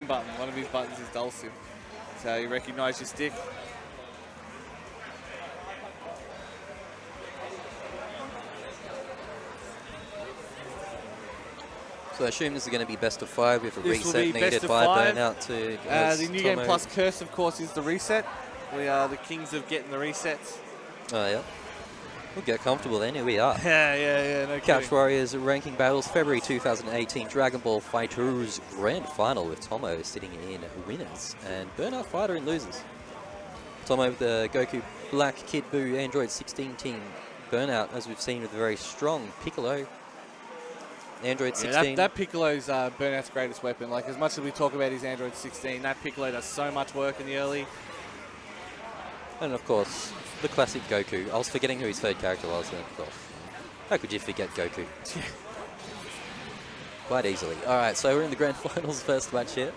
button. One of his buttons is dulcim. So you recognise your stick. So I assume this is going to be best of 5 with a reset needed by Burnout to... the New Game Plus curse, of course, is the reset. We are the kings of getting the resets. Oh, yeah. We'll get comfortable then. Here we are. Yeah, no kidding. CouchWarriors ranking battles, February 2018 Dragon Ball FighterZ Grand Final with Tomo sitting in winners and BurnoutFighter in losers. Tomo with the Goku Black Kid Buu Android 16 team. Burnout, as we've seen, with a very strong Piccolo. Android 16. Yeah, that Piccolo's Burnout's greatest weapon. Like, as much as we talk about his Android 16, that Piccolo does so much work in the early. And of course, the classic Goku. I was forgetting who his third character was then, of course. How could you forget Goku? Quite easily. Alright, so we're in the Grand Finals first match here.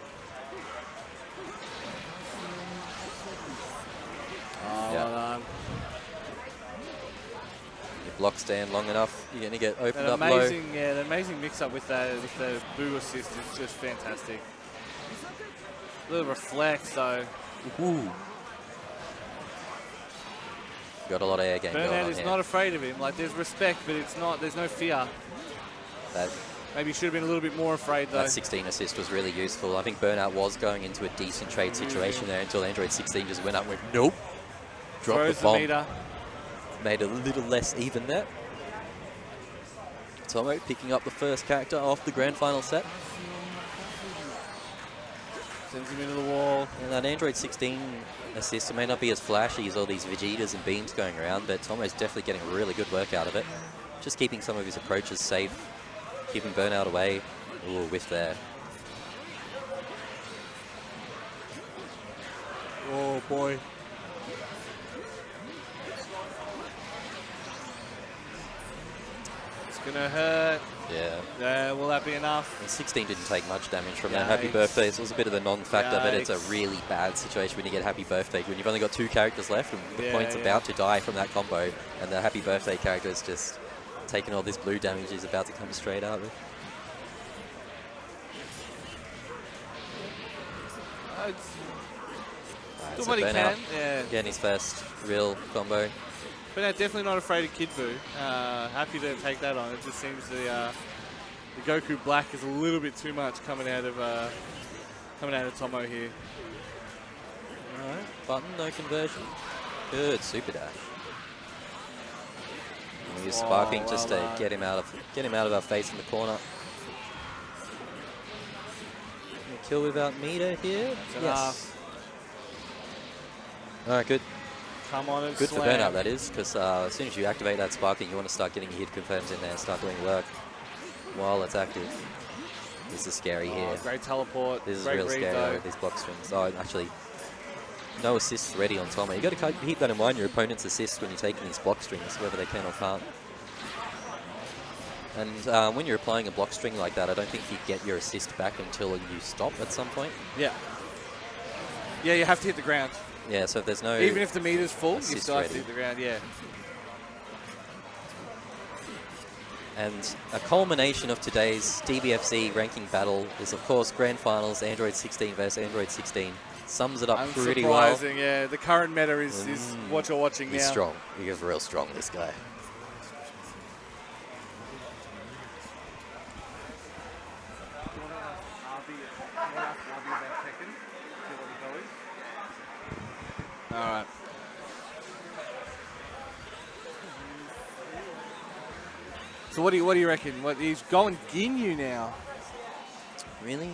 Oh, well done. Block stand long enough, you're going to get opened up low. Yeah, the amazing mix-up with the Buu assist is just fantastic. A little reflect, so... Ooh. Got a lot of air game going on Burnout is not afraid of him. Like, there's respect, but it's not. There's no fear. Maybe he should have been a little bit more afraid, though. That 16 assist was really useful. I think Burnout was going into a decent trade situation there until Android 16 just went up and went, nope. Dropped the bomb. Meter. Made a little less even there. Tomo picking up the first character off the Grand Final set. Sends him into the wall. And that Android 16 assist, it may not be as flashy as all these Vegetas and beams going around, but Tomo's definitely getting really good work out of it. Just keeping some of his approaches safe, keeping Burnout away. Ooh, whiff there. Oh, boy. Gonna hurt. Yeah. Will that be enough? And 16 didn't take much damage from that Happy Birthday. So it was a bit of a non-factor, but it's a really bad situation when you get Happy Birthday. When you've only got 2 characters left and the point's about to die from that combo, and the Happy Birthday character is just taking all this blue damage he's about to come straight out with. Do what he can. Getting his first real combo. But no, definitely not afraid of Kid Buu. Happy to take that on. It just seems the Goku Black is a little bit too much coming out of Tomo here. All right, button, no conversion. Good super dash. And he's sparking just to get him out of our face in the corner. Kill without meter here. Yes. All right, good. Come on and good slam. For Burnout, that is, because as soon as you activate that sparking, you want to start getting your hit confirms in there and start doing work while it's active. This is scary here. Great teleport. This is real scary with these block strings. Oh, actually, no assists ready on Tomo. You got to keep that in mind, your opponent's assists when you're taking these block strings, whether they can or can't. And when you're applying a block string like that, I don't think you get your assist back until you stop at some point. Yeah. Yeah, you have to hit the ground. Yeah, so if there's no... Even if the meter's full, you still have to hit the ground, yeah. And a culmination of today's DBFZ ranking battle is, of course, Grand Finals, Android 16 versus Android 16. Sums it up pretty well. Unsurprising, yeah. The current meta is what you're watching now. He's strong. He's real strong, this guy. All right. So what do you reckon? He's going Ginyu now. Really?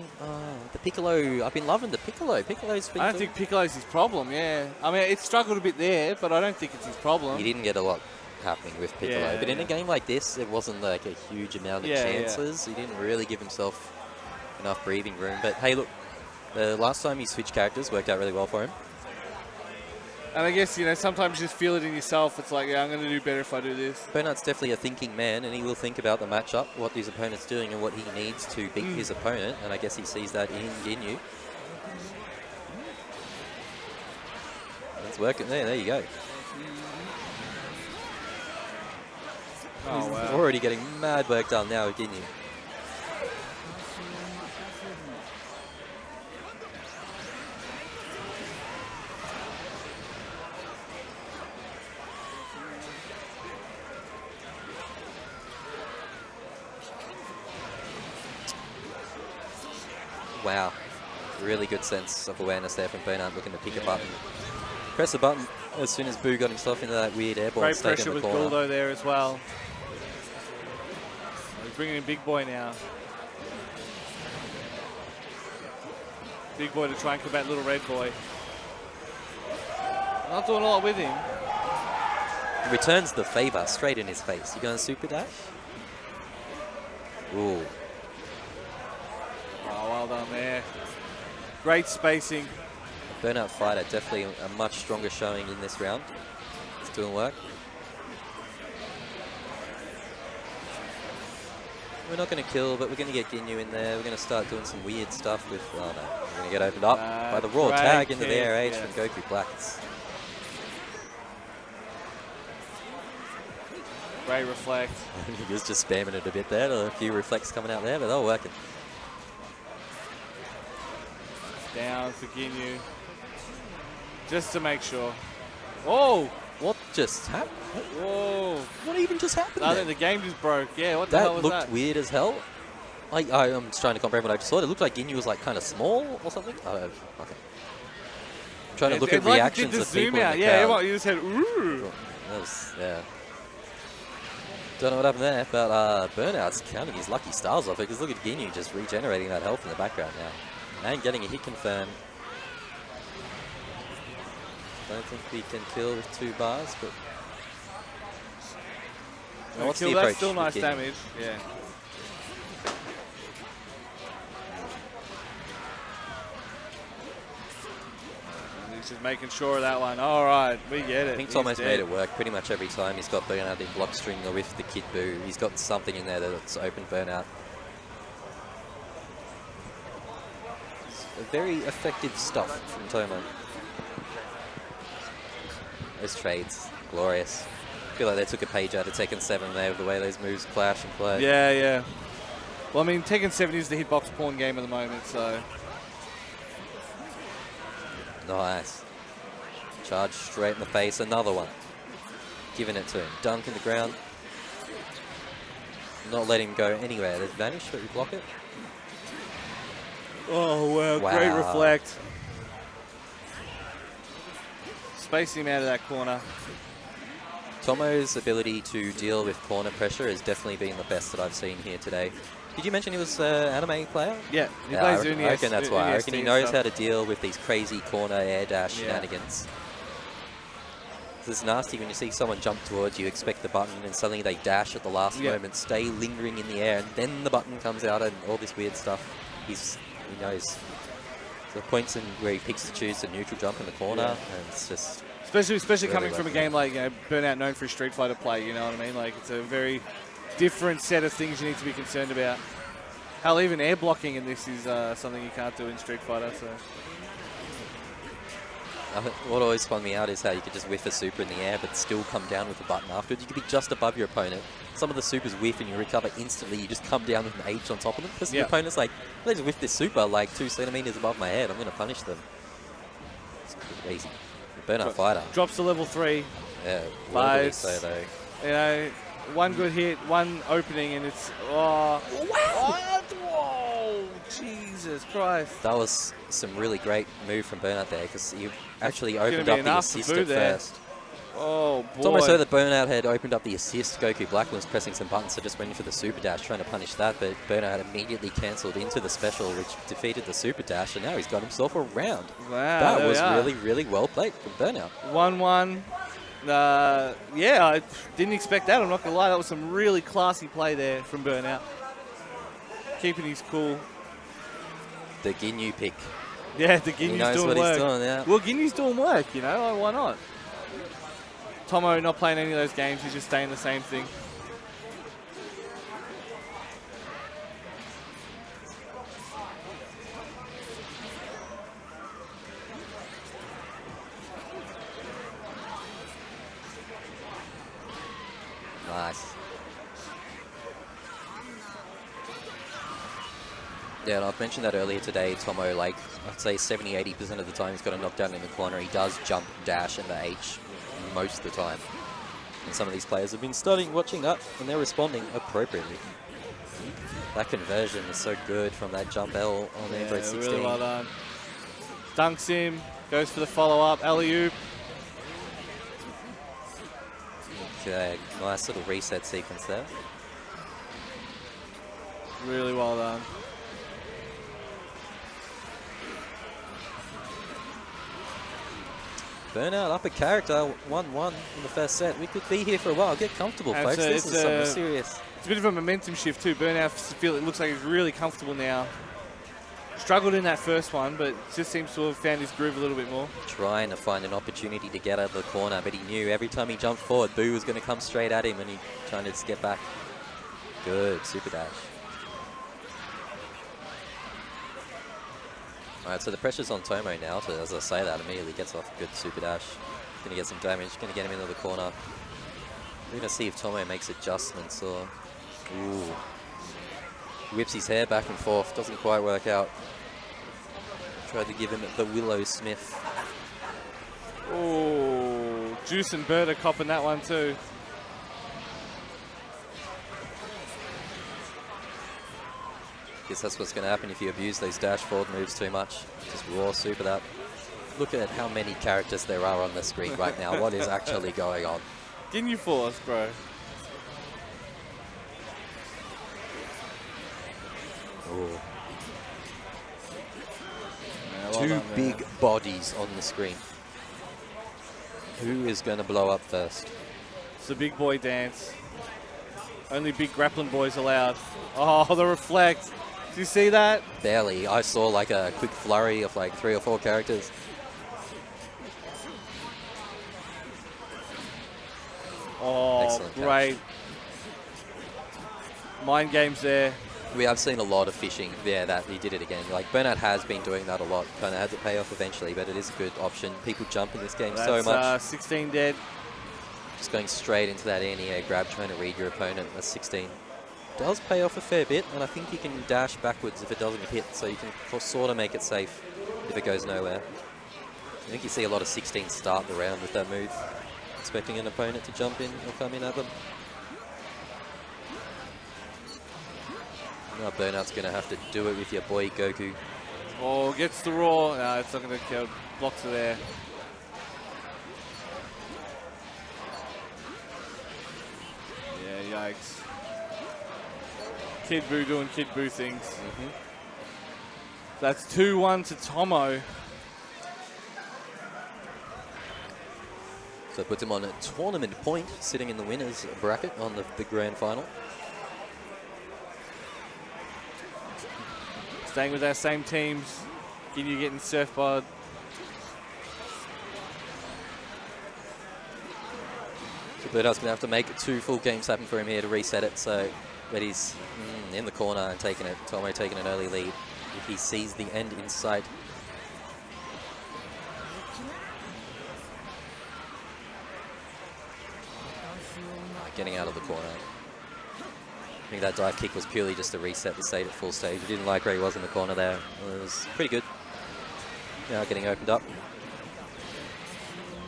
The Piccolo. I've been loving the Piccolo. Piccolo's been I don't think Piccolo's his problem, yeah. I mean, it struggled a bit there, but I don't think it's his problem. He didn't get a lot happening with Piccolo. But in a game like this, it wasn't like a huge amount of chances. He didn't really give himself enough breathing room. But hey, look, the last time he switched characters worked out really well for him. And I guess, sometimes you just feel it in yourself. It's like, yeah, I'm going to do better if I do this. Burnout's definitely a thinking man, and he will think about the matchup, what his opponent's doing, and what he needs to beat his opponent. And I guess he sees that in Ginyu. It's working there. There you go. Oh, wow. Already getting mad work done now with Ginyu. Wow. Really good sense of awareness there from Burnout, looking to pick a button. Press the button as soon as Boo got himself into that weird airborne Great state in pressure the with corner. Guldo there as well. He's bringing in Big Boy now. Big Boy to try and combat Little Red Boy. Not doing a lot with him. He returns the favor straight in his face. You going super dash? Ooh. Oh, well done there. Great spacing. BurnoutFighter definitely a much stronger showing in this round. It's doing work. We're not going to kill, but we're going to get Ginyu in there. We're going to start doing some weird stuff with... Oh no, we're going to get opened up by the raw tag into the air H from Goku Black. Great reflect. He was just spamming it a bit there. A few reflects coming out there, but they're working. Down for Ginyu. Just to make sure. Whoa! What just happened? Whoa! What even just happened I there? think the game just broke. Yeah, what the hell was that? That looked weird as hell. I'm just trying to comprehend what I just saw. It looked like Ginyu was like kind of small or something. I don't know. Okay. I'm trying to look at like reactions of people in the yeah, crowd. you just said, ooh. That was, yeah. Don't know what happened there, but Burnout's counting his lucky stars off it, because look at Ginyu just regenerating that health in the background now. And getting a hit confirmed. Don't think we can kill with 2 bars, but... Well, what's the approach? That's still nice damage, yeah. He's just making sure of that one. All right, we get it. I think Tomo's made it work pretty much every time. He's got Burnout in block string or with the Kid Boo. He's got something in there that's opened Burnout. Very effective stuff from Tomo. Those trades, glorious. I feel like they took a page out of Tekken 7 there with the way those moves clash and play. Yeah, yeah. Well, I mean, Tekken 7 is the hitbox porn game at the moment, so... Nice. Charge straight in the face, another one. Giving it to him. Dunk in the ground. Not letting him go anywhere. There's Vanish, but we block it. Oh, wow. Great reflect. Spacing him out of that corner. Tomo's ability to deal with corner pressure has definitely been the best that I've seen here today. Did you mention he was an anime player? Yeah, he plays I reckon that's why. I reckon he knows how to deal with these crazy corner air dash shenanigans. It's nasty when you see someone jump towards you, expect the button, and suddenly they dash at the last moment, stay lingering in the air, and then the button comes out and all this weird stuff. He knows. The points in where he picks to choose the neutral jump in the corner, and it's just... Especially coming from a game like Burnout, known for Street Fighter play, you know what I mean? Like, it's a very different set of things you need to be concerned about. Hell, even air blocking in this is something you can't do in Street Fighter, so... What always spun me out is how you could just whiff a super in the air but still come down with a button afterwards. You could be just above your opponent. Some of the supers whiff and you recover instantly. You just come down with an H on top of them because the opponent's like, they just whiff this super like 2 centimeters above my head. I'm going to punish them. It's crazy. BurnoutFighter. Drops to level 3. Yeah, but so though. You know, one good hit, one opening, and it's... Oh, what? Whoa! Jesus Christ. That was some really great move from Burnout there because he actually opened up the assist at first. Oh, boy. It's almost so that Burnout had opened up the assist. Goku Black was pressing some buttons, so just went for the super dash, trying to punish that, but Burnout had immediately cancelled into the special, which defeated the super dash, and now he's got himself a round. Wow, that was really, really well played from Burnout. 1-1. Yeah, I didn't expect that. I'm not going to lie. That was some really classy play there from Burnout. Keeping his cool. The Ginyu pick. Yeah, the Ginyu's doing work. He knows what he's doing, yeah. Well, Ginyu's doing work, you know. Like, why not? Tomo not playing any of those games. He's just staying the same thing. Nice. Yeah, and I've mentioned that earlier today. Tomo, like, I'd say 70-80% of the time he's got a knockdown in the corner. He does jump, dash, and the H most of the time. And some of these players have been watching up, and they're responding appropriately. That conversion is so good from that jump L on Android 16. Really well done. Dunks him, goes for the follow-up, alley-oop. Okay, nice little reset sequence there. Really well done. Burnout up a character, 1-1 in the first set. We could be here for a while. Get comfortable, And folks. so This is it's something serious. It's a bit of a momentum shift too. Burnout, it looks like he's really comfortable now. Struggled in that first one, but just seems to have found his groove a little bit more. Trying to find an opportunity to get out of the corner, but he knew every time he jumped forward, Boo was going to come straight at him, and he trying to just get back. Good, super dash. All right, so the pressure's on Tomo now to, as I say that, immediately gets off a good super dash. Going to get some damage, going to get him into the corner. We're going to see if Tomo makes adjustments or... Ooh. Whips his hair back and forth, doesn't quite work out. Tried to give him the Willow Smith. Oh, Juice and Bird are copping that one too. Guess that's what's going to happen if you abuse those dash forward moves too much. Just raw super that. Look at how many characters there are on the screen right now. What is actually going on? Ginyu Force, bro. Ooh. Yeah, well Two done, big man. bodies on the screen. Who is going to blow up first? It's the big boy dance. Only big grappling boys allowed. Oh, the reflect. Do you see that? Barely. I saw like a quick flurry of like 3 or 4 characters. Oh, Excellent catch. great. Mind games there. We have seen a lot of fishing there that he did it again. Like Burnout has been doing that a lot. Kind of had to pay off eventually, but it is a good option. People jump in this game so much. 16 dead. Just going straight into that anti-air grab, trying to read your opponent. That's 16. Does pay off a fair bit, and I think you can dash backwards if it doesn't hit, so you can sort of make it safe if it goes nowhere. I think you see a lot of 16 start the round with that move, expecting an opponent to jump in or come in at them. Now Burnout's going to have to do it with your boy Goku. Oh, gets the raw. No, it's not going to kill. Blocks it there. Yeah, yikes. Kid Boo doing Kid Boo things. That's 2-1 to Tomo. So it puts him on a tournament point, sitting in the winners bracket on the grand final. Staying with our same teams. Ginyu getting surfboard. So Burnout's going to have to make 2 full games happen for him here to reset it. So, but he's in the corner and taking it. Tomo taking an early lead. If he sees the end in sight. Getting out of the corner. I think that dive kick was purely just to reset the state at full stage. He didn't like where he was in the corner there. It was pretty good. Now getting opened up.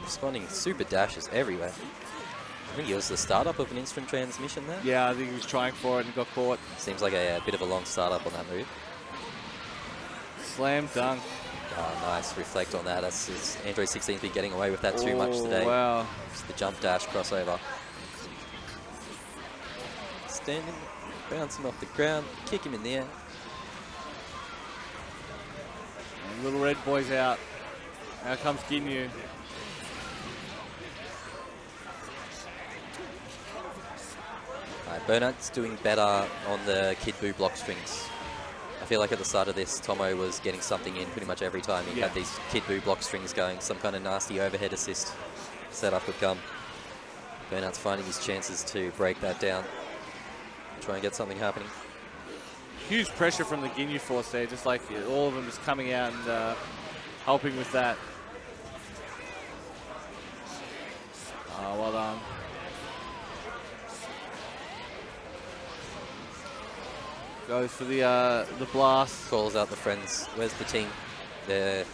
Responding super dashes everywhere. I think it was the startup of an instant transmission there. Yeah, I think he was trying for it and got caught. Seems like a bit of a long startup on that move. Slam dunk. Oh, nice reflect on that. That's Android 16's been getting away with that too much today. Wow. Just the jump dash crossover. Standing, bouncing off the ground, kick him in the air. And little red boy's out. Now comes Ginyu. Alright, Burnout's doing better on the Kid Boo block strings. I feel like at the start of this, Tomo was getting something in pretty much every time he had these Kid Boo block strings going. Some kind of nasty overhead assist setup would come. Burnout's finding his chances to break that down. Try and get something happening. Huge pressure from the Ginyu Force there, just like all of them just coming out and helping with that. Oh, well done. Goes for the blast. Calls out the friends. Where's the team? There.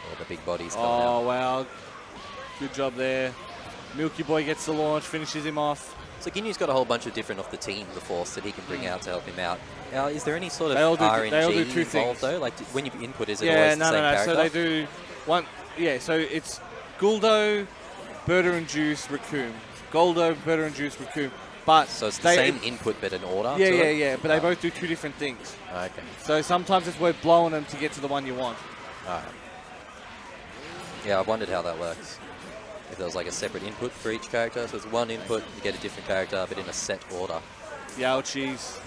Oh, the big body's coming out. Oh, wow. Good job there. Milky Boy gets the launch, finishes him off. So Ginyu's got a whole bunch of different off the team, the Force, that he can bring out to help him out. Now, is there any sort of RNG they all do two involved, things. though? Like, when you input, is it always the same character? So they do one... Yeah, so it's Guldo, Burter and Juice, Raccoon. Goldo, Burter and Juice, Raccoon. But so it's the same input, but in order? Yeah. But they both do two different things. Okay. So sometimes it's worth blowing them to get to the one you want. Alright. Yeah, I wondered how that works. If there was like a separate input for each character, so it's one input, you get a different character, but in a set order. Ouchies.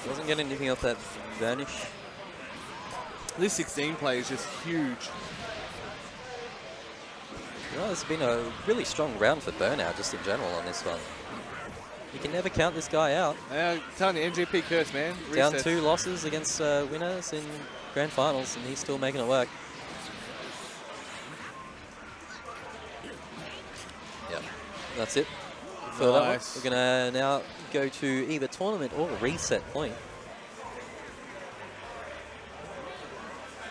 Wasn't getting anything off that Vanish. This 16 play is just huge. Well, it's been a really strong round for Burnout just in general on this one. You can never count this guy out. I'm telling you, MGP curse, man. Down 2 losses against winners in grand finals, and he's still making it work. Yep, that's it for that one. We're going to now go to either tournament or reset point.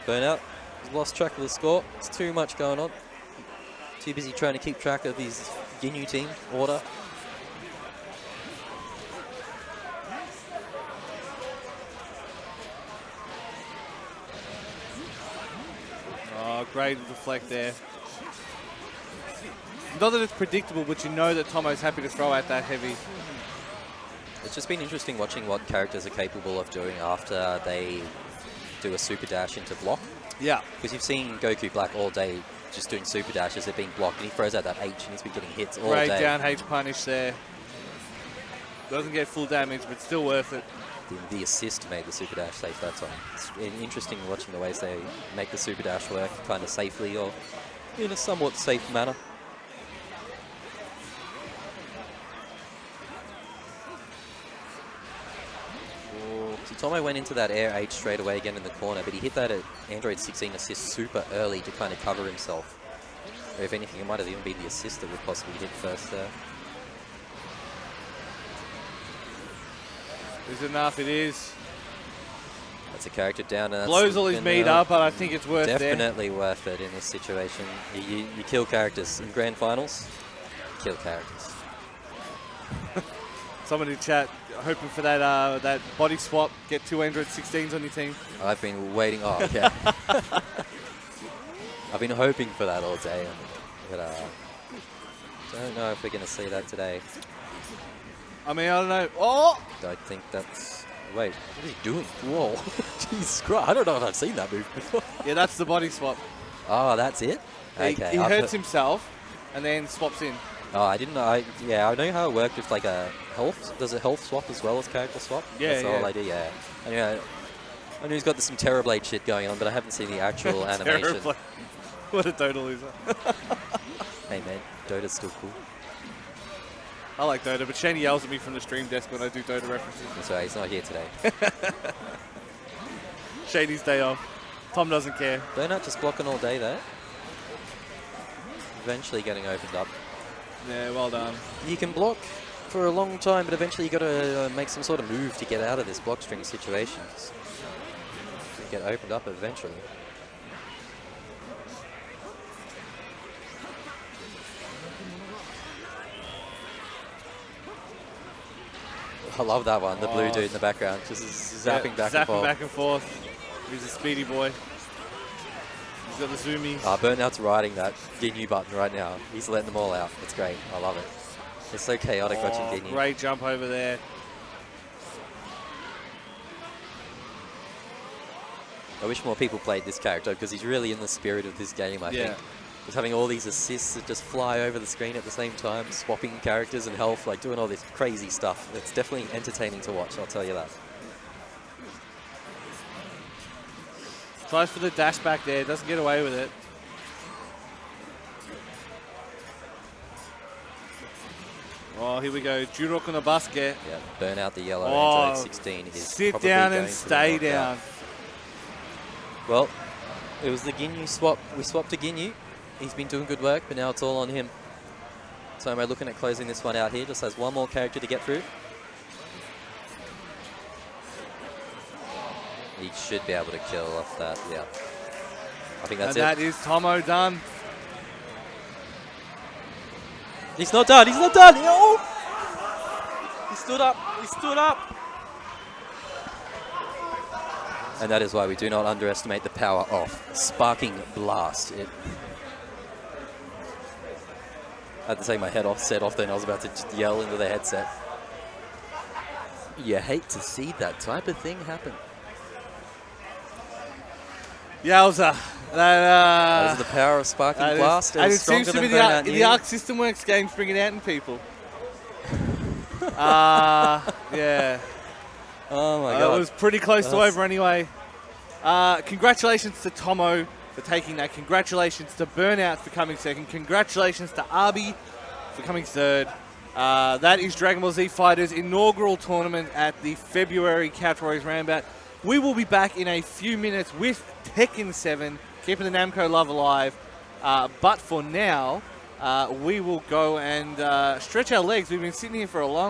Burnout has lost track of the score. It's too much going on. Too busy trying to keep track of his Ginyu team order. Oh, great deflect there. Not that it's predictable, but you know that Tomo's happy to throw out that heavy. It's just been interesting watching what characters are capable of doing after they do a super dash into block. Yeah. Because you've seen Goku Black all day just doing super dashes, they're being blocked, and he throws out that H and he's been getting hits all day. Great down H punish there. Doesn't get full damage, but still worth it. The assist made the super dash safe that time. It's interesting watching the ways they make the super dash work kind of safely or in a somewhat safe manner. So Tomo went into that air H straight away again in the corner, but he hit that at Android 16 assist super early to kind of cover himself. Or if anything, it might have even been the assist that would possibly hit first there. Is it enough? It is. That's a character down. And blows all his meat up, but I think it's worth it. Definitely worth it in this situation. You kill characters in grand finals. Kill characters. Someone in chat hoping for that that body swap. Get 2 Android 16s on your team. I've been waiting. Oh, okay. I've been hoping for that all day, but don't know if we're going to see that today. I mean, I don't know. Oh! I think that's... Wait, what is he doing? Whoa. Jesus Christ. I don't know if I've seen that move before. Yeah, that's the body swap. Oh, that's it? Okay. He hurts himself and then swaps in. Oh, I didn't know. Yeah, I know how it worked with like a health. Does a health swap as well as character swap? Yeah, that's the whole idea, yeah. Anyway, I know he's got some Terrorblade shit going on, but I haven't seen the actual animation. What a Dota loser. Hey, man, Dota's still cool. I like Dota, but Shane yells at me from the stream desk when I do Dota references. That's right, he's not here today. Shady's day off. Tom doesn't care. Burnout just blocking all day there. Eventually getting opened up. Yeah, well done. You can block for a long time, but eventually you got to make some sort of move to get out of this block string situation. You get opened up eventually. I love that one, the blue dude in the background, just zapping back and forth. Zapping back and forth. He's a speedy boy. He's got the zoomies. Burnout's riding that Ginyu button right now. He's letting them all out. It's great. I love it. It's so chaotic watching Ginyu. Great jump over there. I wish more people played this character because he's really in the spirit of this game, I think. Just having all these assists that just fly over the screen at the same time, swapping characters and health, like doing all this crazy stuff. It's definitely entertaining to watch, I'll tell you that. Tries for the dash back there, doesn't get away with it. Oh, here we go. Jurok on the basket. Yeah, burn out the yellow. Android 16 is sit down and stay down. Well, it was the Ginyu swap. We swapped to Ginyu. He's been doing good work, but now it's all on him. Tomo looking at closing this one out here. Just has one more character to get through. He should be able to kill off that. Yeah. I think that's it. And that is Tomo done. He's not done. He's not done. Oh! He stood up. He stood up. And that is why we do not underestimate the power of Sparking Blast. I had to take my set off then. I was about to just yell into the headset. You hate to see that type of thing happen. Yowza. That is the power of Sparking Blast. And it seems to be the Arc System Works games bring it out in people. Yeah. Oh my god. It was pretty close to over anyway. Congratulations to Tomo for taking that. Congratulations to Burnout for coming second. Congratulations to Arby for coming third. That is Dragon Ball Z Fighters' inaugural tournament at the February CouchWarriors Ranbat. We will be back in a few minutes with Tekken 7, keeping the Namco love alive. But for now, we will go and stretch our legs. We've been sitting here for a long